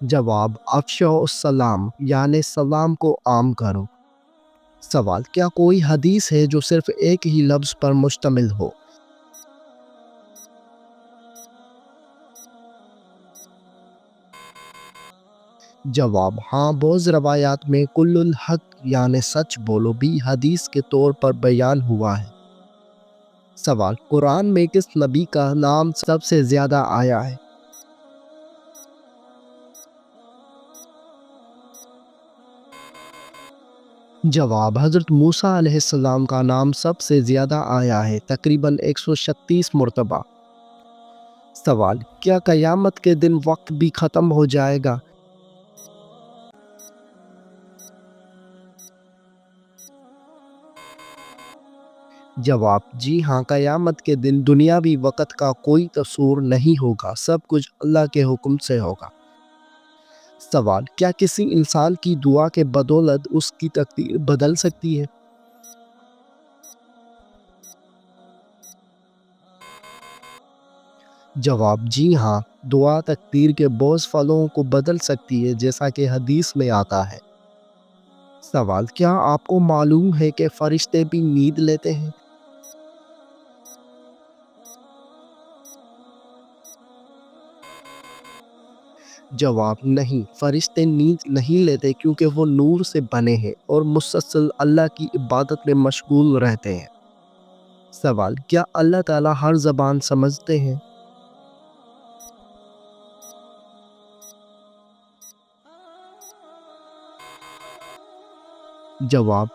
جواب افشو السلام یعنی سلام کو عام کرو۔ سوال کیا کوئی حدیث ہے جو صرف ایک ہی لفظ پر مشتمل ہو؟ جواب ہاں، بعض روایات میں کل الحق یعنی سچ بولو بھی حدیث کے طور پر بیان ہوا ہے۔ سوال قرآن میں کس نبی کا نام سب سے زیادہ آیا ہے؟ جواب حضرت موسیٰ علیہ السلام کا نام سب سے زیادہ آیا ہے، تقریباً 136 مرتبہ۔ سوال کیا قیامت کے دن وقت بھی ختم ہو جائے گا؟ جواب جی ہاں، قیامت کے دن دنیاوی وقت کا کوئی تصور نہیں ہوگا، سب کچھ اللہ کے حکم سے ہوگا۔ سوال کیا کسی انسان کی دعا کے بدولت اس کی تقدیر بدل سکتی ہے؟ جواب جی ہاں، دعا تقدیر کے بعض پھلوں کو بدل سکتی ہے، جیسا کہ حدیث میں آتا ہے۔ سوال کیا آپ کو معلوم ہے کہ فرشتے بھی نیند لیتے ہیں؟ جواب نہیں، فرشتے نیند نہیں لیتے کیونکہ وہ نور سے بنے ہیں اور مسلسل اللہ کی عبادت میں مشغول رہتے ہیں۔ سوال کیا اللہ تعالیٰ ہر زبان سمجھتے ہیں؟ جواب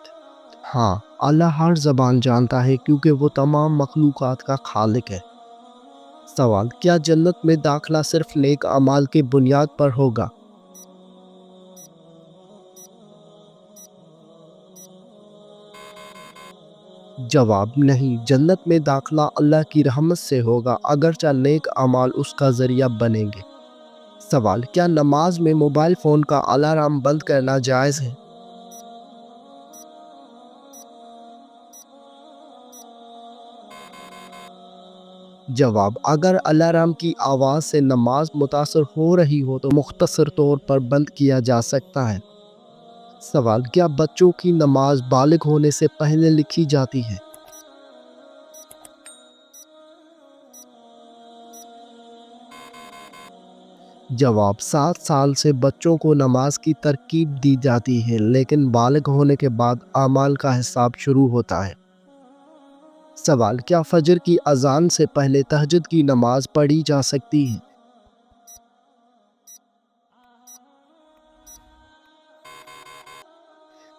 ہاں، اللہ ہر زبان جانتا ہے کیونکہ وہ تمام مخلوقات کا خالق ہے۔ سوال کیا جنت میں داخلہ صرف نیک اعمال کی بنیاد پر ہوگا؟ جواب نہیں، جنت میں داخلہ اللہ کی رحمت سے ہوگا، اگرچہ نیک اعمال اس کا ذریعہ بنیں گے۔ سوال کیا نماز میں موبائل فون کا الارم بند کرنا جائز ہے؟ جواب اگر الارم کی آواز سے نماز متاثر ہو رہی ہو تو مختصر طور پر بند کیا جا سکتا ہے۔ سوال کیا بچوں کی نماز بالغ ہونے سے پہلے لکھی جاتی ہے؟ جواب 7 سال سے بچوں کو نماز کی ترغیب دی جاتی ہے، لیکن بالغ ہونے کے بعد اعمال کا حساب شروع ہوتا ہے۔ سوال کیا فجر کی اذان سے پہلے تہجد کی نماز پڑھی جا سکتی ہے؟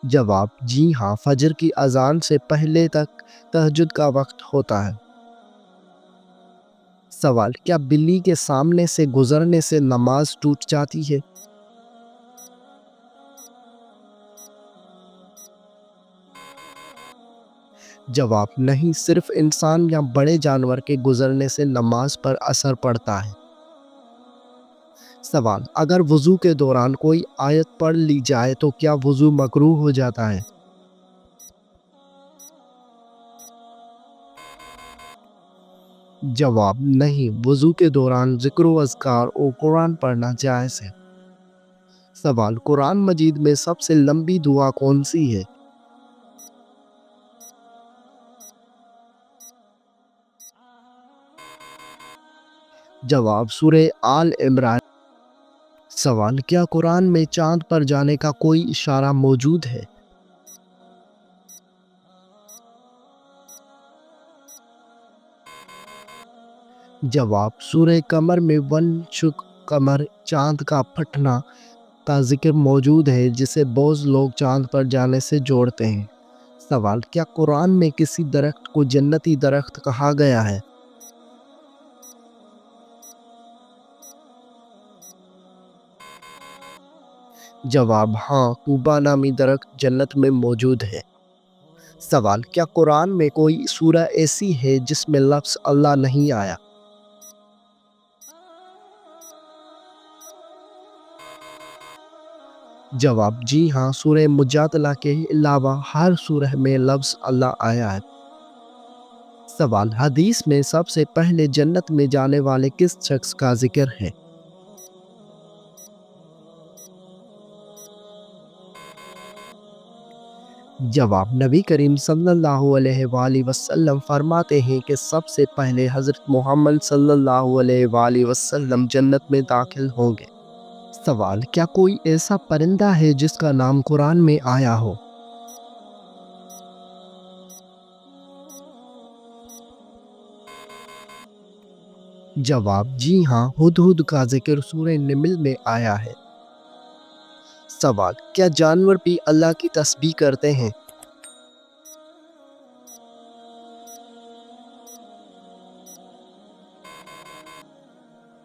جواب جی ہاں، فجر کی اذان سے پہلے تک تہجد کا وقت ہوتا ہے۔ سوال کیا بلی کے سامنے سے گزرنے سے نماز ٹوٹ جاتی ہے؟ جواب نہیں، صرف انسان یا بڑے جانور کے گزرنے سے نماز پر اثر پڑتا ہے۔ سوال اگر وضو کے دوران کوئی آیت پڑھ لی جائے تو کیا وضو مکروہ ہو جاتا ہے؟ جواب نہیں، وضو کے دوران ذکر و اذکار اور قرآن پڑھنا جائز ہے۔ سوال قرآن مجید میں سب سے لمبی دعا کون سی ہے؟ جواب سورہ آل عمران۔ سوال کیا قرآن میں چاند پر جانے کا کوئی اشارہ موجود ہے؟ جواب سورہ قمر میں ونشق قمر چاند کا پھٹنا کا ذکر موجود ہے، جسے بعض لوگ چاند پر جانے سے جوڑتے ہیں۔ سوال کیا قرآن میں کسی درخت کو جنتی درخت کہا گیا ہے؟ جواب ہاں، طوبیٰ نامی درخت جنت میں موجود ہے۔ سوال کیا قرآن میں کوئی سورہ ایسی ہے جس میں لفظ اللہ نہیں آیا؟ جواب جی ہاں، سورہ مجادلہ کے علاوہ ہر سورہ میں لفظ اللہ آیا ہے۔ سوال حدیث میں سب سے پہلے جنت میں جانے والے کس شخص کا ذکر ہے؟ جواب: نبی کریم صلی اللہ علیہ وآلہ وسلم فرماتے ہیں کہ سب سے پہلے حضرت محمد صلی اللہ علیہ وآلہ وسلم جنت میں داخل ہوں گے۔ سوال: کیا کوئی ایسا پرندہ ہے جس کا نام قرآن میں آیا ہو؟ جواب: جی ہاں، ہدہد کا ذکر سورہ نمل میں آیا ہے۔ سوال: کیا جانور بھی اللہ کی تسبیح کرتے ہیں؟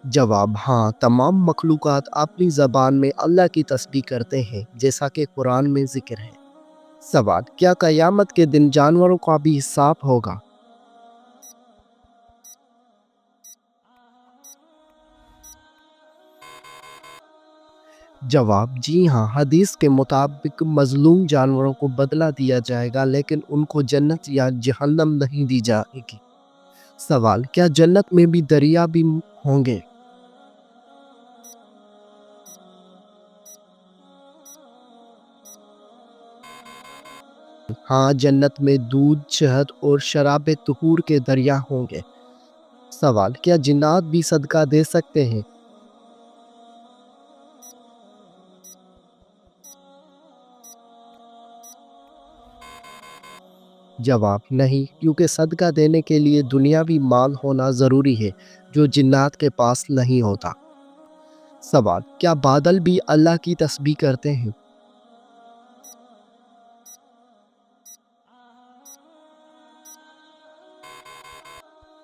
جواب: ہاں، تمام مخلوقات اپنی زبان میں اللہ کی تسبیح کرتے ہیں، جیسا کہ قرآن میں ذکر ہے۔ سوال: کیا قیامت کے دن جانوروں کا بھی حساب ہوگا؟ جواب: جی ہاں، حدیث کے مطابق مظلوم جانوروں کو بدلہ دیا جائے گا، لیکن ان کو جنت یا جہنم نہیں دی جائے گی۔ سوال: کیا جنت میں بھی دریا بھی ہوں گے؟ ہاں، جنت میں دودھ، شہد اور شراب طہور کے دریا ہوں گے۔ سوال: کیا جنات بھی صدقہ دے سکتے ہیں؟ جواب: نہیں، کیونکہ صدقہ دینے کے لیے دنیاوی مال ہونا ضروری ہے، جو جنات کے پاس نہیں ہوتا۔ سوال: کیا بادل بھی اللہ کی تسبیح کرتے ہیں؟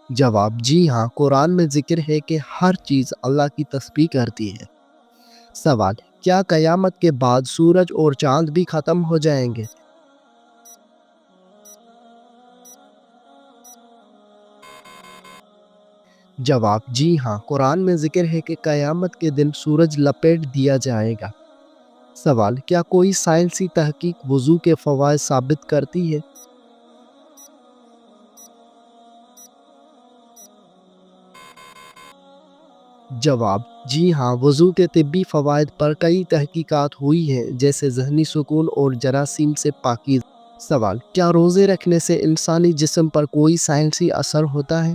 جواب: جی ہاں، قرآن میں ذکر ہے کہ ہر چیز اللہ کی تسبیح کرتی ہے۔ سوال: کیا قیامت کے بعد سورج اور چاند بھی ختم ہو جائیں گے؟ جواب: جی ہاں، قرآن میں ذکر ہے کہ قیامت کے دن سورج لپیٹ دیا جائے گا۔ سوال: کیا کوئی سائنسی تحقیق وضو کے فوائد ثابت کرتی ہے؟ جواب: جی ہاں، وضو کے طبی فوائد پر کئی تحقیقات ہوئی ہیں، جیسے ذہنی سکون اور جراثیم سے پاکیزگی۔ سوال: کیا روزے رکھنے سے انسانی جسم پر کوئی سائنسی اثر ہوتا ہے؟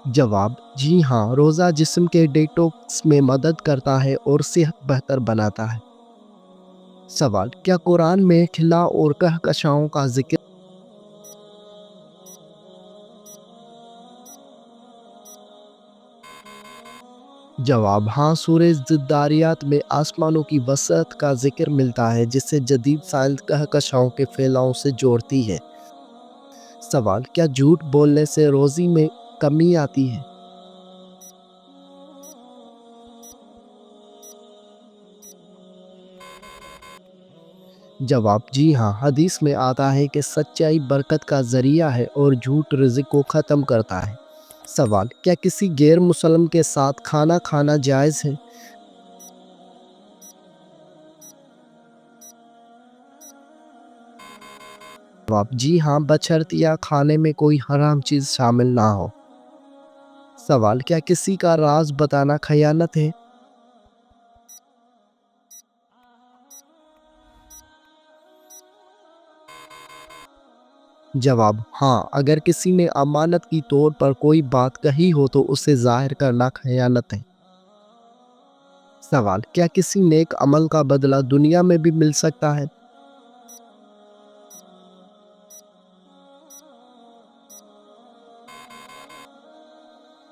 جواب: جی ہاں، روزہ جسم کے ڈیٹاکس میں مدد کرتا ہے اور صحت بہتر بناتا ہے۔ سوال: کیا قرآن میں خلا اور کہکشاؤں کا ذکر؟ جواب: ہاں، سورہ الذاریات میں آسمانوں کی وسعت کا ذکر ملتا ہے، جس سے جدید سائنس کہکشاؤں کے پھیلاؤ سے جوڑتی ہے۔ سوال: کیا جھوٹ بولنے سے روزی میں کمی آتی ہے؟ جواب: جی ہاں، حدیث میں آتا ہے کہ سچائی برکت کا ذریعہ ہے اور جھوٹ رزق کو ختم کرتا ہے۔ سوال: کیا کسی غیر مسلم کے ساتھ کھانا کھانا جائز ہے؟ جواب: جی ہاں، بشرطیہ کھانے میں کوئی حرام چیز شامل نہ ہو۔ سوال: کیا کسی کا راز بتانا خیانت ہے؟ جواب: ہاں، اگر کسی نے امانت کی طور پر کوئی بات کہی ہو تو اسے ظاہر کرنا خیانت ہے۔ سوال: کیا کسی نیک عمل کا بدلہ دنیا میں بھی مل سکتا ہے؟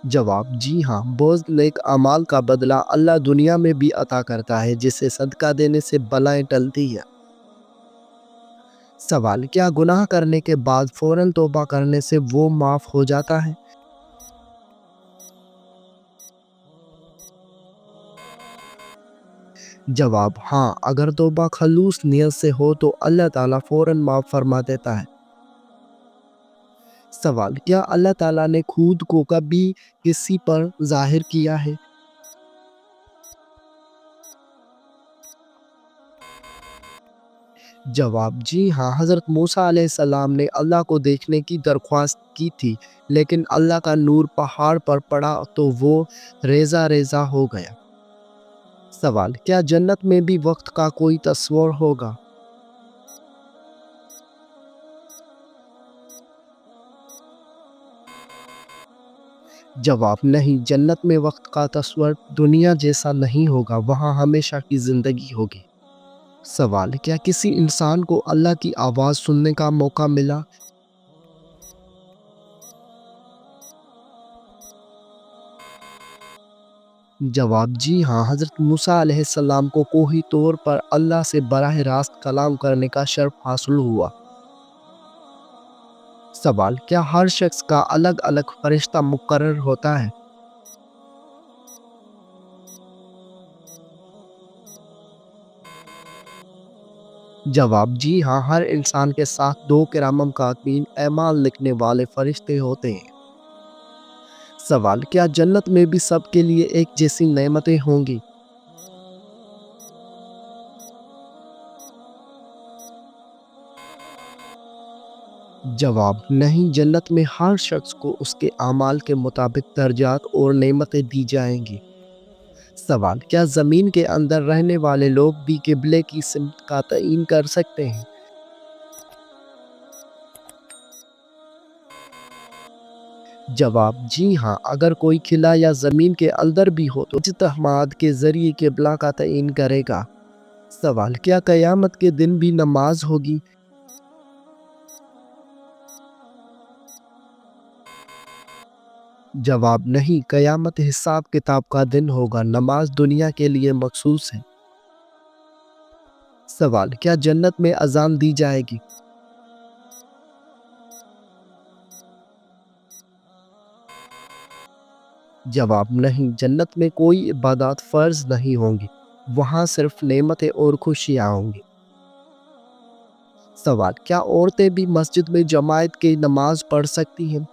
جواب: جی ہاں، بعض نیک اعمال کا بدلہ اللہ دنیا میں بھی عطا کرتا ہے، جسے صدقہ دینے سے بلائیں ٹلتی ہیں۔ سوال: کیا گناہ کرنے کے بعد فوراً توبہ کرنے سے وہ معاف ہو جاتا ہے؟ جواب: ہاں، اگر توبہ خلوص نیت سے ہو تو اللہ تعالیٰ فوراً معاف فرما دیتا ہے۔ سوال: کیا اللہ تعالیٰ نے خود کو کبھی کسی پر ظاہر کیا ہے؟ جواب: جی ہاں، حضرت موسیٰ علیہ السلام نے اللہ کو دیکھنے کی درخواست کی تھی، لیکن اللہ کا نور پہاڑ پر پڑا تو وہ ریزہ ریزہ ہو گیا۔ سوال: کیا جنت میں بھی وقت کا کوئی تصور ہوگا؟ جواب: نہیں، جنت میں وقت کا تصور دنیا جیسا نہیں ہوگا، وہاں ہمیشہ کی زندگی ہوگی۔ سوال: کیا کسی انسان کو اللہ کی آواز سننے کا موقع ملا؟ جواب: جی ہاں، حضرت موسیٰ علیہ السلام کو کوہی طور پر اللہ سے براہ راست کلام کرنے کا شرف حاصل ہوا۔ سوال: کیا ہر شخص کا الگ الگ فرشتہ مقرر ہوتا ہے؟ جواب: جی ہاں، ہر انسان کے ساتھ دو کرام کاتبین اعمال لکھنے والے فرشتے ہوتے ہیں۔ سوال: کیا جنت میں بھی سب کے لیے ایک جیسی نعمتیں ہوں گی؟ جواب: نہیں، جنت میں ہر شخص کو اس کے اعمال کے مطابق درجات اور نعمتیں دی جائیں گی۔ سوال: کیا زمین کے اندر رہنے والے لوگ بھی قبلے کی سمت کا تعین کر سکتے ہیں؟ جواب: جی ہاں، اگر کوئی خلا یا زمین کے اندر بھی ہو تو اجتہاد کے ذریعے قبلہ کا تعین کرے گا۔ سوال: کیا قیامت کے دن بھی نماز ہوگی؟ جواب: نہیں، قیامت حساب کتاب کا دن ہوگا، نماز دنیا کے لیے مخصوص ہے۔ سوال: کیا جنت میں اذان دی جائے گی؟ جواب: نہیں، جنت میں کوئی عبادات فرض نہیں ہوں گی، وہاں صرف نعمتیں اور خوشیاں ہوں گی۔ سوال: کیا عورتیں بھی مسجد میں جماعت کی نماز پڑھ سکتی ہیں؟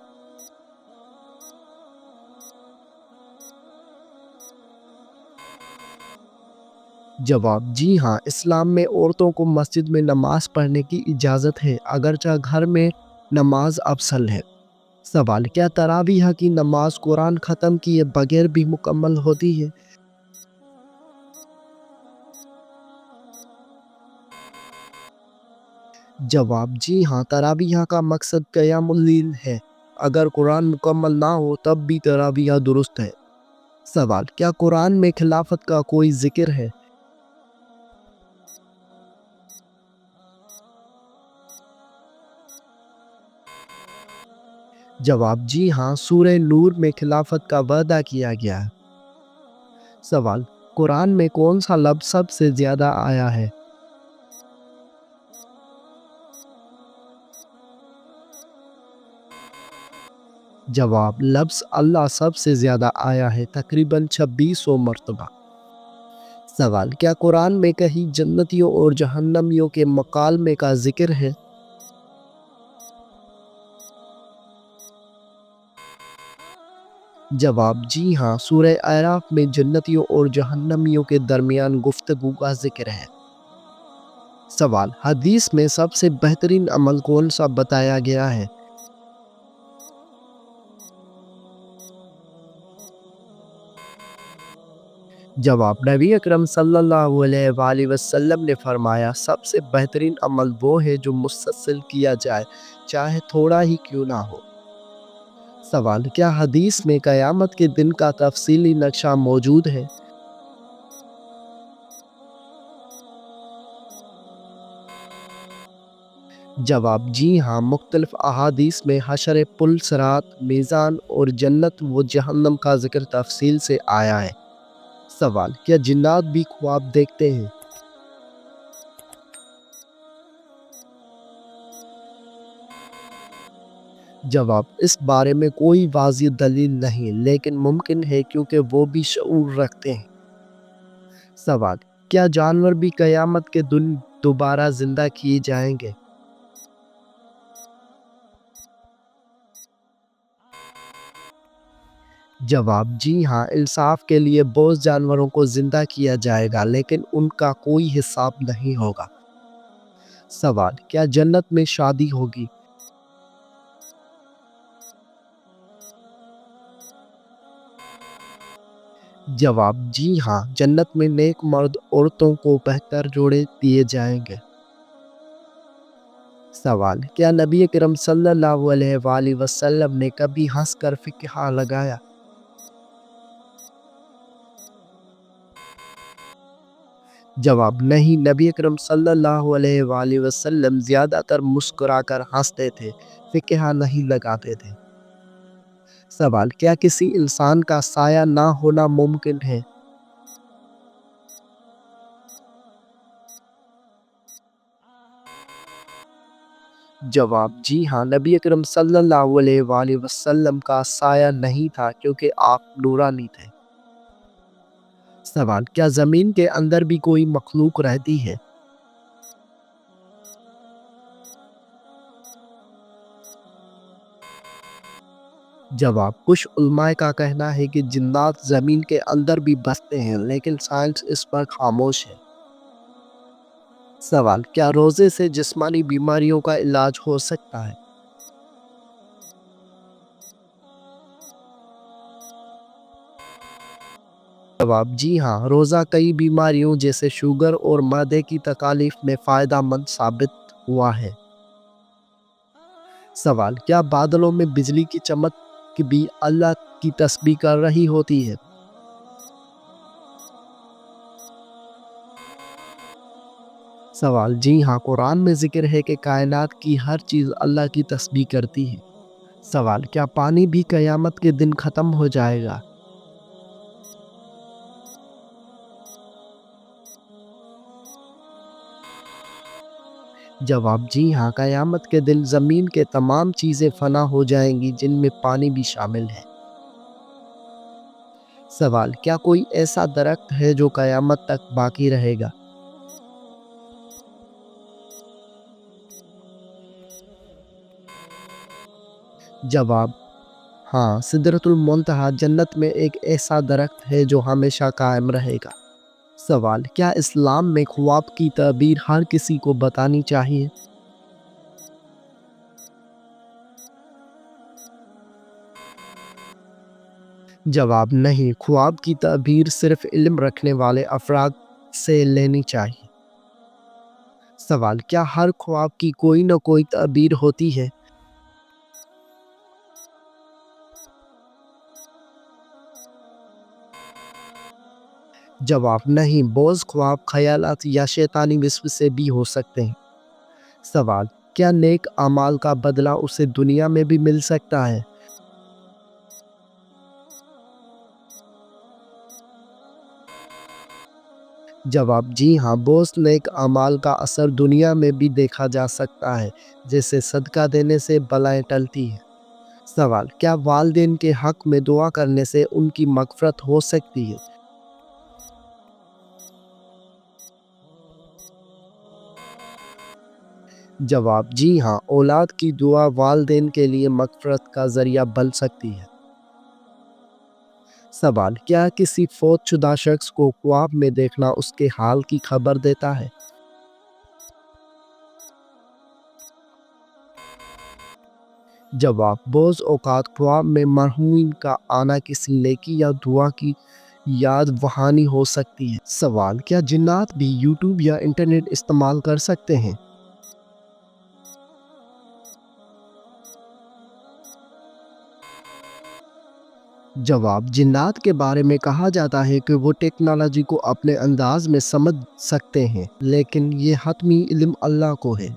جواب: جی ہاں، اسلام میں عورتوں کو مسجد میں نماز پڑھنے کی اجازت ہے، اگرچہ گھر میں نماز افضل ہے۔ سوال: کیا تراویح کی نماز قرآن ختم کیے بغیر بھی مکمل ہوتی ہے؟ جواب: جی ہاں، تراویح کا مقصد قیام اللیل ہے، اگر قرآن مکمل نہ ہو تب بھی تراویح درست ہے۔ سوال: کیا قرآن میں خلافت کا کوئی ذکر ہے؟ جواب: جی ہاں، سورہ نور میں خلافت کا وعدہ کیا گیا ہے۔ سوال: قرآن میں کون سا لفظ سب سے زیادہ آیا ہے؟ جواب: لفظ اللہ سب سے زیادہ آیا ہے، تقریباً 2600 مرتبہ۔ سوال: کیا قرآن میں کہیں جنتیوں اور جہنمیوں کے مکالمے کا ذکر ہے؟ جواب: جی ہاں، سورہ اعراف میں جنتیوں اور جہنمیوں کے درمیان گفتگو کا ذکر ہے۔ سوال: حدیث میں سب سے بہترین عمل کون سا بتایا گیا ہے؟ جواب: نبی اکرم صلی اللہ علیہ وآلہ وسلم نے فرمایا، سب سے بہترین عمل وہ ہے جو مسلسل کیا جائے، چاہے تھوڑا ہی کیوں نہ ہو۔ سوال: کیا حدیث میں قیامت کے دن کا تفصیلی نقشہ موجود ہے؟ جواب: جی ہاں، مختلف احادیث میں حشر، پل صراط، میزان اور جنت و جہنم کا ذکر تفصیل سے آیا ہے۔ سوال: کیا جنات بھی خواب دیکھتے ہیں؟ جواب: اس بارے میں کوئی واضح دلیل نہیں، لیکن ممکن ہے کیونکہ وہ بھی شعور رکھتے ہیں۔ سوال: کیا جانور بھی قیامت کے دن دوبارہ زندہ کیے جائیں گے؟ جواب: جی ہاں، انصاف کے لیے بہت جانوروں کو زندہ کیا جائے گا، لیکن ان کا کوئی حساب نہیں ہوگا۔ سوال: کیا جنت میں شادی ہوگی؟ جواب: جی ہاں، جنت میں نیک مرد عورتوں کو بہتر جوڑے دیے جائیں گے۔ سوال: کیا نبی کرم صلی اللہ علیہ وآلہ وسلم نے کبھی ہنس کر فقہ لگایا؟ جواب: نہیں، نبی کرم صلی اللہ علیہ وآلہ وسلم زیادہ تر مسکرا کر ہنستے تھے، فقہ نہیں لگاتے تھے۔ سوال: کیا کسی انسان کا سایہ نہ ہونا ممکن ہے؟ جواب: جی ہاں، نبی اکرم صلی اللہ علیہ وآلہ وسلم کا سایہ نہیں تھا کیونکہ آپ نورانی تھے۔ سوال: کیا زمین کے اندر بھی کوئی مخلوق رہتی ہے؟ جواب: کچھ علماء کا کہنا ہے کہ جنات زمین کے اندر بھی بستے ہیں، لیکن سائنس اس پر خاموش ہے۔ سوال: کیا روزے سے جسمانی بیماریوں کا علاج ہو سکتا ہے؟ جواب: جی ہاں، روزہ کئی بیماریوں جیسے شوگر اور معدے کی تکالیف میں فائدہ مند ثابت ہوا ہے۔ سوال: کیا بادلوں میں بجلی کی چمک بھی اللہ کی تسبیح کر رہی ہوتی ہے؟ سوال: جی ہاں، قرآن میں ذکر ہے کہ کائنات کی ہر چیز اللہ کی تسبیح کرتی ہے۔ سوال: کیا پانی بھی قیامت کے دن ختم ہو جائے گا؟ جواب: جی ہاں، قیامت کے دن زمین کے تمام چیزیں فنا ہو جائیں گی، جن میں پانی بھی شامل ہے۔ سوال: کیا کوئی ایسا درخت ہے جو قیامت تک باقی رہے گا؟ جواب: ہاں، سدرۃ المنتہا جنت میں ایک ایسا درخت ہے جو ہمیشہ قائم رہے گا۔ سوال: کیا اسلام میں خواب کی تعبیر ہر کسی کو بتانی چاہیے؟ جواب: نہیں، خواب کی تعبیر صرف علم رکھنے والے افراد سے لینی چاہیے۔ سوال: کیا ہر خواب کی کوئی نہ کوئی تعبیر ہوتی ہے؟ جواب: نہیں، بعض خواب خیالات یا شیطانی وسوسے سے بھی ہو سکتے ہیں۔ سوال: کیا نیک اعمال کا بدلہ اسے دنیا میں بھی مل سکتا ہے؟ جواب: جی ہاں، بعض نیک اعمال کا اثر دنیا میں بھی دیکھا جا سکتا ہے، جیسے صدقہ دینے سے بلائیں ٹلتی ہیں۔ سوال: کیا والدین کے حق میں دعا کرنے سے ان کی مغفرت ہو سکتی ہے؟ جواب: جی ہاں، اولاد کی دعا والدین کے لیے مغفرت کا ذریعہ بن سکتی ہے۔ سوال: کیا کسی فوت شدہ شخص کو خواب میں دیکھنا اس کے حال کی خبر دیتا ہے؟ جواب: بعض اوقات خواب میں مرحوم کا آنا کسی نیکی یا دعا کی یاد دہانی ہو سکتی ہے۔ سوال: کیا جنات بھی یوٹیوب یا انٹرنیٹ استعمال کر سکتے ہیں؟ جواب: جنات کے بارے میں کہا جاتا ہے کہ وہ ٹیکنالوجی کو اپنے انداز میں سمجھ سکتے ہیں، لیکن یہ حتمی علم اللہ کو ہے۔